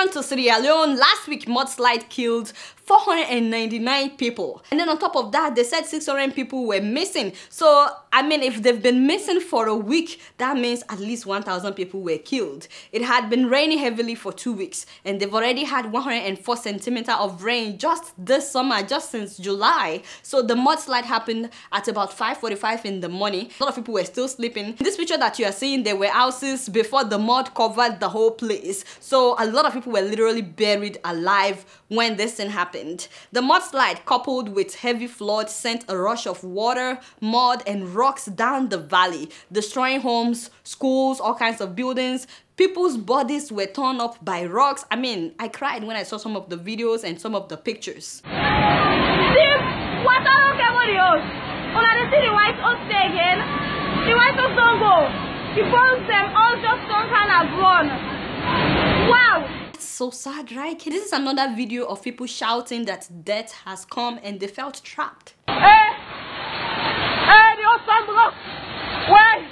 on to Sierra Leone, last week mudslide killed 499 people. And then on top of that, they said 600 people were missing. So, I mean, if they've been missing for a week, that means at least 1,000 people were killed. It had been raining heavily for 2 weeks, and they've already had 104 centimeters of rain just this summer, just since July. So the mudslide happened at about 5:45 in the morning. A lot of people were still sleeping. In this picture that you are seeing, there were houses before the mud covered the whole place. So a lot of people were literally buried alive when this thing happened. The mudslide, coupled with heavy floods, sent a rush of water, mud, and rocks down the valley, destroying homes, schools, all kinds of buildings. People's bodies were torn up by rocks. I mean, I cried when I saw some of the videos and some of the pictures. The white house don't go. The bones them all just don't kind of run. Wow. It's so sad, right? This is another video of people shouting that death has come and they felt trapped. The ocean block. Where?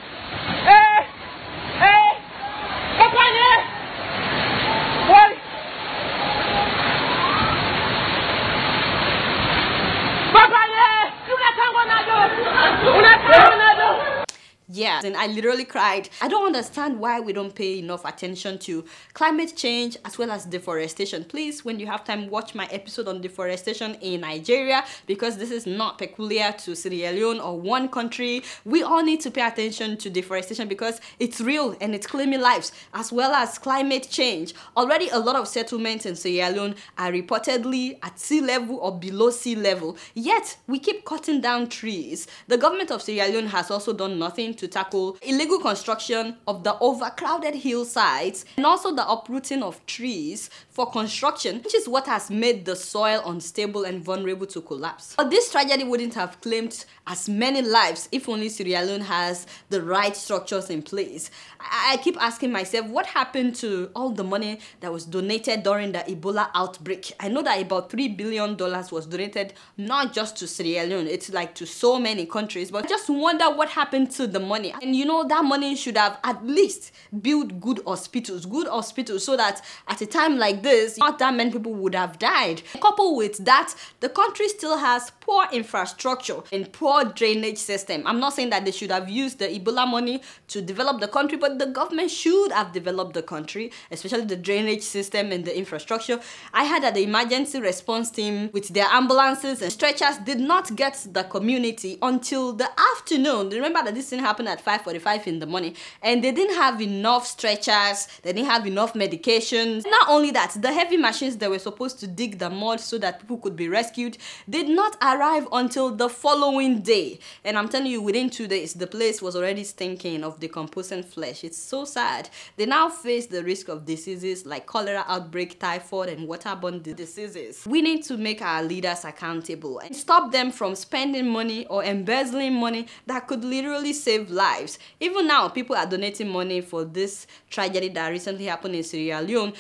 Yeah, and I literally cried. I don't understand why we don't pay enough attention to climate change as well as deforestation. Please, when you have time, watch my episode on deforestation in Nigeria, because this is not peculiar to Sierra Leone or one country. We all need to pay attention to deforestation because it's real and it's claiming lives, as well as climate change. Already a lot of settlements in Sierra Leone are reportedly at sea level or below sea level, yet we keep cutting down trees. The government of Sierra Leone has also done nothing to tackle illegal construction of the overcrowded hillsides and also the uprooting of trees for construction, which is what has made the soil unstable and vulnerable to collapse. But this tragedy wouldn't have claimed as many lives if only Sierra Leone has the right structures in place. I keep asking myself, what happened to all the money that was donated during the Ebola outbreak? I know that about $3 billion was donated not just to Sierra Leone, it's like to so many countries, but I just wonder what happened to the money. And you know, that money should have at least built good hospitals so that at a time like this, not that many people would have died. Coupled with that, the country still has poor infrastructure and poor drainage system. I'm not saying that they should have used the Ebola money to develop the country, but the government should have developed the country, especially the drainage system and the infrastructure. I heard that the emergency response team with their ambulances and stretchers did not get to the community until the afternoon. Remember that this thing happened at 5:45 in the morning, and they didn't have enough stretchers, they didn't have enough medications. Not only that, the heavy machines that were supposed to dig the mud so that people could be rescued did not arrive until the following day. And I'm telling you, within 2 days, the place was already stinking of decomposing flesh. It's so sad. They now face the risk of diseases like cholera outbreak, typhoid, and waterborne diseases. We need to make our leaders accountable and stop them from spending money or embezzling money that could literally save lives. Even now, people are donating money for this tragedy that recently happened in Sierra Leone.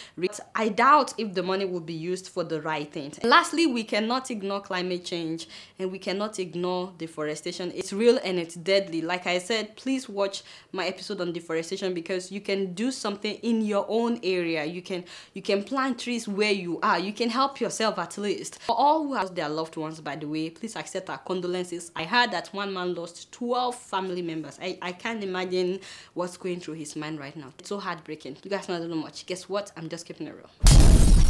I doubt if the money will be used for the right things. And lastly, we cannot ignore climate change and we cannot ignore deforestation. It's real and it's deadly. Like I said, please watch my episode on deforestation because you can do something in your own area. You can plant trees where you are. You can help yourself at least. For all who have their loved ones, by the way, please accept our condolences. I heard that one man lost 12 family members. I can't imagine what's going through his mind right now. It's so heartbreaking. You guys know much. Guess what? I'm just keeping it real.